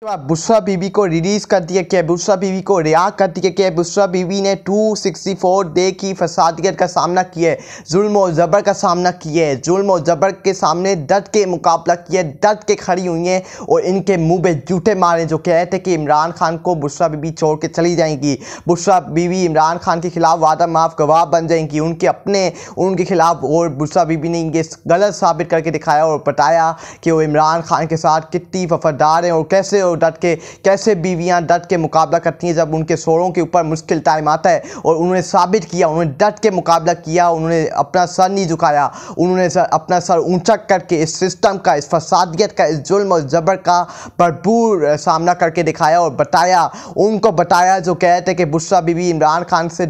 बुशरा बीबी को रिलीज़ कर दिया गया। बुशरा बीबी को रिहा कर दिया गया। बुशरा बीबी ने 264 डे की फसादियत का सामना किया है, जुल्म और ज़बर का सामना किया है, जुल्म और ज़बर के सामने डट के मुकाबला किया, डट के खड़ी हुई हैं और इनके मुंह पे जूते मारे जो कहते कि इमरान खान को बुशरा बीबी छोड़ के चली जाएंगी। बुशरा बीबी इमरान खान के खिलाफ वादा माफ गवाह बन जाएंगी उनके खिलाफ। और बुशरा बीबी ने इनके गलत साबित करके दिखाया और बताया कि वो इमरान खान के साथ कितनी वफादार हैं और कैसे डट के कैसे बीवियां डट के मुकाबला करती हैं जब उनके शोरों के ऊपर मुश्किल टाइम आता है। और उन्होंने साबित किया, उन्होंने डट के मुकाबला किया, उन्होंने अपना सर नहीं झुकाया, उन्होंने अपना सर ऊंचा करके इस सिस्टम का, इस फसादियत का, इस जुल्म और ज़बर का भरपूर सामना करके दिखाया और बताया जो कहते कि बुशरा बीबी इमरान खान से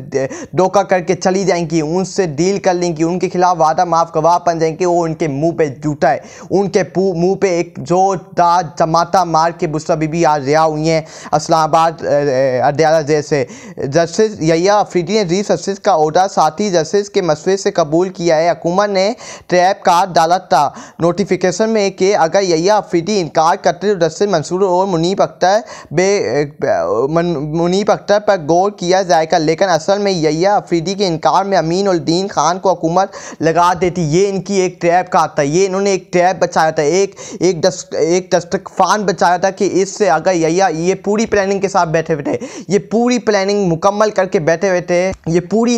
धोखा करके चली जाएंगी, उनसे डील कर लेंगी, उनके खिलाफ वादा माफ गवाह बन जाएंगे। वो उनके मुंह पे जूता है, उनके मुंह पे एक जोरदार चमाटा मार के बुशरा बीबी आज रिहा हुई हैं इस्लामाबाद अदालत जैसे। जस्टिस यहिया अफरीदी ने चीफ जस्टिस का ओहदा साथी जस्टिस के मशवरे से कबूल किया है। हुकूमत ने ट्रैप कार्ड डाला था नोटिफिकेशन में कि अगर यहिया अफरीदी इनकार करते तो जस्टिस मंसूर और मुनीब अख्तर पर गौर किया जाएगा। लेकिन असल में यहिया अफरीदी के इनकार में अमीन उल दीन खान को हुकूमत लगा देती। ये इनकी एक ट्रैप कार्ड था, ये इन्होंने एक ट्रैप बचाया था, एक दस्तरखान बचाया था कि इससे अगर यहिया ये पूरी प्लानिंग के साथ बैठे हुए थे, ये पूरी प्लानिंग मुकम्मल करके बैठे हुए थे, ये पूरी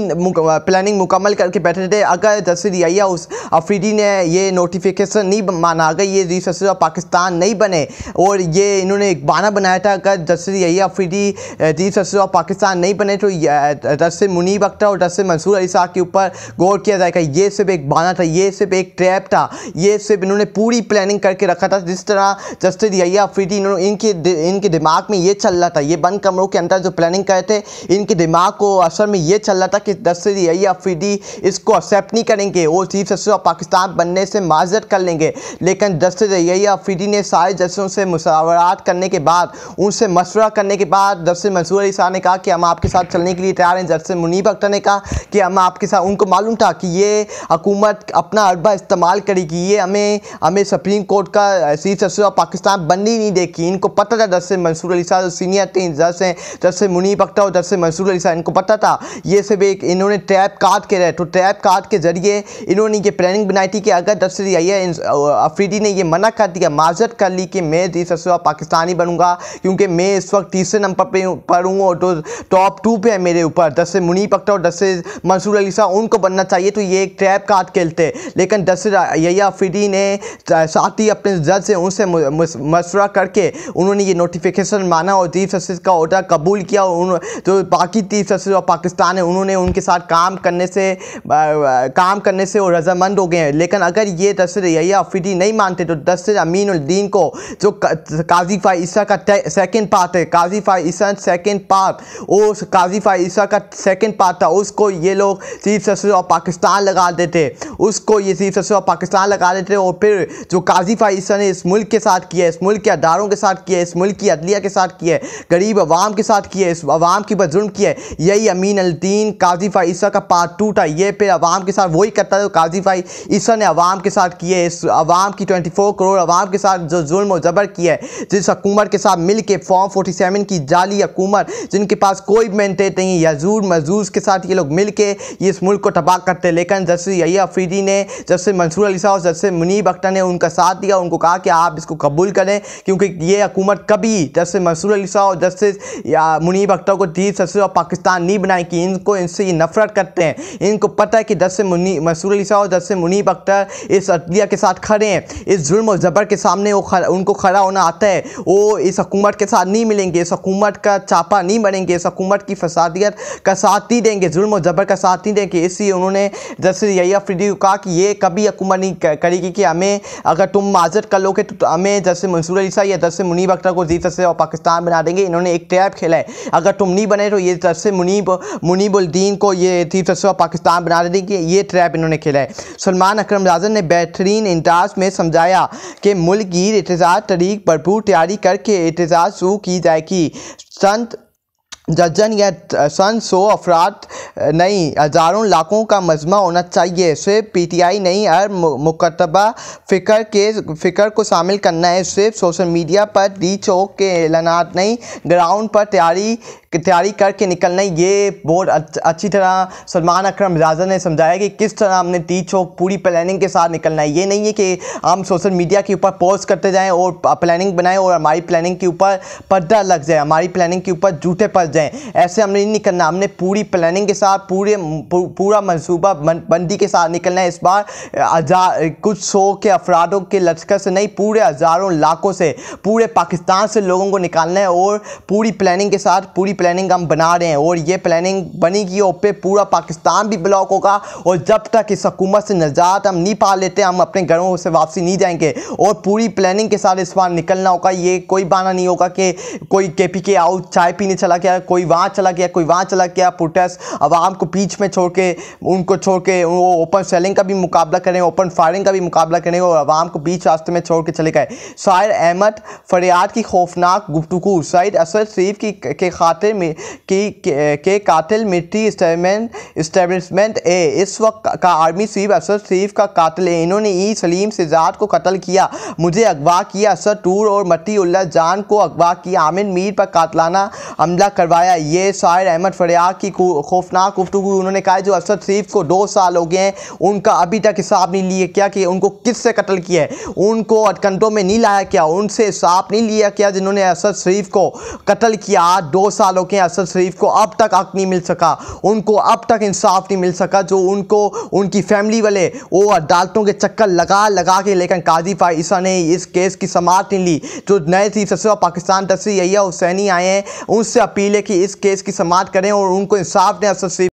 प्लानिंग मुकम्मल करके बैठे थे। अगर जस्टिस यहिया उस अफरीदी ने ये नोटिफिकेशन नहीं माना, अगर ये चीफ जस्टिस ऑफ पाकिस्तान नहीं बने और ये इन्होंने एक बहाना बनाया था, अगर justice Yahya Afridi chief justice of Pakistan नहीं बने तो जस्टिस मुनीब अख्तर और जस्टिस मंसूर अली साहब के ऊपर गौर किया जाएगा। ये सिर्फ एक बहाना था, ये सिर्फ एक ट्रैप था, ये सिर्फ इन्होंने पूरी प्लानिंग करके रखा था। जिस तरह जस्टिस यहिया अफरीदी इनके दिमाग में ये चल रहा था, ये बंद कमरों के अंदर जो प्लानिंग करे थे, इनके दिमाग को असल में ये चल रहा था कि जस्टिस यहिया अफरीदी इसको एक्सेप्ट नहीं करेंगे और चीफ जस्टिस ऑफ पाकिस्तान बनने से माजरत कर लेंगे। लेकिन जस्टिस यहिया अफरीदी ने सारे जस्टिसों से मुशावरात करने के बाद, उनसे मशवरा करने के बाद जस्टिस मंसूर अली साहब ने कहा कि हम आपके साथ चलने के लिए तैयार हैं। जस्टिस मुनीब अख्तर ने कहा कि हम आपके साथ, उनको मालूम था कि ये हुकूमत अपना अरबा इस्तेमाल करेगी, ये हमें सुप्रीम कोर्ट का चीफ जस्टिस ऑफ पाकिस्तान बननी नहीं देगी। इनको पता था जस्टिस मंसूर अली साहब सीनियर थे, जस्टिस मुनीब अख्तर और जस्टिस मंसूर अली साहब, इनको पता था ये सिर्फ एक इन्होंने ट्रैप कार्ड के रहे। तो ट्रैप कार्ड के जरिए इन्होंने ये प्लानिंग बनाई थी कि अगर जस्टिस यहिया अफरीदी ने ये मना कर दिया, माजरत कर ली कि मैं चीफ जस्टिस ऑफ पाकिस्तान ही बनूंगा क्योंकि मैं इस वक्त तीसरे नंबर पर हूँ और तो टॉप 2 पे है मेरे ऊपर जस्टिस मुनीब अख्तर और जस्टिस मंसूर अली साहब, उनको बनना चाहिए, तो ये एक ट्रैप कार्ड खेलते। लेकिन जस्टिस यहिया अफरीदी ने साथ ही अपने जज से उनसे मशवरा करके उन्होंने ये नोटिफिकेशन माना और चीफ जस्टिस का ऑर्डर कबूल किया। और जो बाकी चीफ जस्टिस ऑफ पाकिस्तान है उन्होंने उनके साथ काम करने से वो रजामंद हो गए हैं। लेकिन अगर ये जस्टिस यहिया अफरीदी नहीं मानते तो जस्टिस अमीन उल दीन को, जो काजी फ़ाइज़ का सेकंड पार्ट है, काजी फ़ाइज़ सेकंड पार्ट, उस काजी फ़ाइज़ का सेकंड पार्ट था, उसको ये लोग चीफ जस्टिस ऑफ पाकिस्तान लगा देते, उसको ये चीफ जस्टिस ऑफ पाकिस्तान लगा देते। और फिर जो काजी फ़ाइज़ ने इस मुल्क के साथ किया, इस मुल्क के अदारों के साथ किया, इस मुल्क की अदलिया के साथ किया, गरीब अवाम के साथ किया, इस अवाम के ऊपर जुल्म किया, यही अमीन उल दीन काजी फ़ाइज़ का पार्ट 2 था। ये फिर अवाम के साथ वही करता है काजी फ़ाइज़ ने अवाम के साथ किया, इस अवाम की 24 करोड़ अवाम के साथ जो जुल्म और ज़बर किया है, जिस हुकूमत के साथ मिल के फॉर्म 47 की जाली हुकूमत, जिनके पास कोई मैंडेट नहीं, यजूर मजूज के साथ ये लोग मिल के ये इस मुल्क को तबाह करते। लेकिन जस्टिस यहिया अफरीदी ने, जस्टिस मंसूर अली साहब, जस्टिस मुनीब अख्तर ने उनका साथ दिया, उनको कहा कि आप इसको कबूल करें क्योंकि ये हुकूमत कभी जस्टिस मंसूर अली साहब और जस्टिस मुनीब अख्तर को चीफ जस्टिस ऑफ पाकिस्तान नहीं बनाएगी। इनसे ये नफरत करते हैं, इनको पता है कि जस्टिस मंसूर अली साहब और जस्टिस मुनीब अख्तर इस अदलिया के साथ खड़े हैं, इस जुल्म और ज़बर के सामने उनको खड़ा होना आता है। वो इस हुकूमत के साथ नहीं मिलेंगे, इस हुकूमत का चापा नहीं बनेंगे, इस हुकूमत की फसादियत का साथ नहीं देंगे, जुल्म और ज़बर का साथ नहीं देंगे। इसलिए उन्होंने जस्टिस यहिया अफरीदी को कहा कि ये कभी हुकूमत नहीं करेगी कि हमें, अगर तुम माजरत कर लोगे तो हमें जस्टिस मंसूर अली साहब या जस्टिस मुनीब अख्तर को चीफ जस्टिस ऑफ पाकिस्तान बना देंगे। इन्होंने एक ट्रैप खेला है, अगर तुम नहीं बने तो ये जस्टिस मुनीब उल दीन को ये चीफ जस्टिस ऑफ पाकिस्तान बना देंगे। ये ट्रैप इन्होंने खेला है। सलमान अकरम राजन ने बेहतरीन अंदाज में समझाया कि मुल्क की एहतजाज तरीक भरपूर तैयारी करके एहतजाज शुरू की जाएगी। संत दर्जन या सन 100 अफराद नहीं हज़ारों लाखों का मजमा होना चाहिए। सिर्फ पीटीआई नहीं, हर मुकतबा फ़िक्र को शामिल करना है। सिर्फ सोशल मीडिया पर रीच हो के ऐलानात नहीं, ग्राउंड पर तैयारी करके निकलना। ये बहुत अच्छी तरह सलमान अकरम राजा ने समझाया कि किस तरह हमने रीच हो पूरी प्लानिंग के साथ निकलना है। ये नहीं है कि हम सोशल मीडिया के ऊपर पोस्ट करते जाएं और प्लानिंग बनाएं और हमारी प्लानिंग के ऊपर पर्दा लग जाए, हमारी प्लानिंग के ऊपर जूते पड़ जाएं। ऐसे हमने नहीं करना, हमने पूरी प्लानिंग के साथ पूरा मंसूबा बंदी के साथ निकलना है। इस बार कुछ 100 के अफरादों के लश्कर से नहीं, पूरे हज़ारों लाखों से, पूरे पाकिस्तान से लोगों को निकालना है और पूरी प्लानिंग के साथ पूरी प्लानिंग हम बना रहे हैं। और ये प्लानिंग बनेगी और पे पूरा पाकिस्तान भी ब्लॉक होगा। और जब तक इस हुकूमत से निजात हम नहीं पा लेते, हम अपने घरों से वापसी नहीं जाएंगे। और पूरी प्लानिंग के साथ इस बार निकलना होगा। ये कोई बहाना नहीं होगा कि कोई KPK आउट चाय पीने चला गया, कोई वहाँ चला गया, कोई वहाँ चला गया। प्रोटेस्ट आवाम को बीच में छोड़ के वो ओपन सेलिंग का भी मुकाबला करें, ओपन फायरिंग का भी मुकाबला करें और आवाम को बीच रास्ते में छोड़ के चले गए। शायर अहमद फरियाद की खौफनाक गुफ्तगू। सईद असद शरीफ के कातिल मिलिट्री इस्टेब्लिशमेंट है। इस वक्त का आर्मी चीफ असद शरीफ का कातिल है। इन्होंने ई सलीम सिजाद को कत्ल किया, मुझे अगवा किया, असद टूर और मती उल्लाह जान को अगवा किया, आमिर मीर पर कातलाना हमला करवाया। ये शायर अहमद फरियाद की खौफनाक गुफ्तगू। उन्होंने कहा जो असद शरीफ को 2 साल हो गए हैं, उनका अभी तक हिसाब नहीं लिया क्या कि उनको किससे कत्ल किया है, उनको अटकंटों में नहीं लाया क्या, उनसे हिसाब नहीं लिया क्या जिन्होंने असद शरीफ को कत्ल किया। 2 साल हो गए असद शरीफ को, अब तक हक नहीं मिल सका, उनको अब तक इंसाफ नहीं मिल सका। जो उनको उनकी फैमिली वाले वो अदालतों के चक्कर लगा के, लेकिन काजी फाइसा ने इस केस की समाअत नहीं ली। जो नए चीफ सदस्य पाकिस्तान तस्री यहिया हुसैनी आए हैं, उनसे अपील है कि इस केस की समाअत करें और उनको इंसाफ दें असद शरीफ।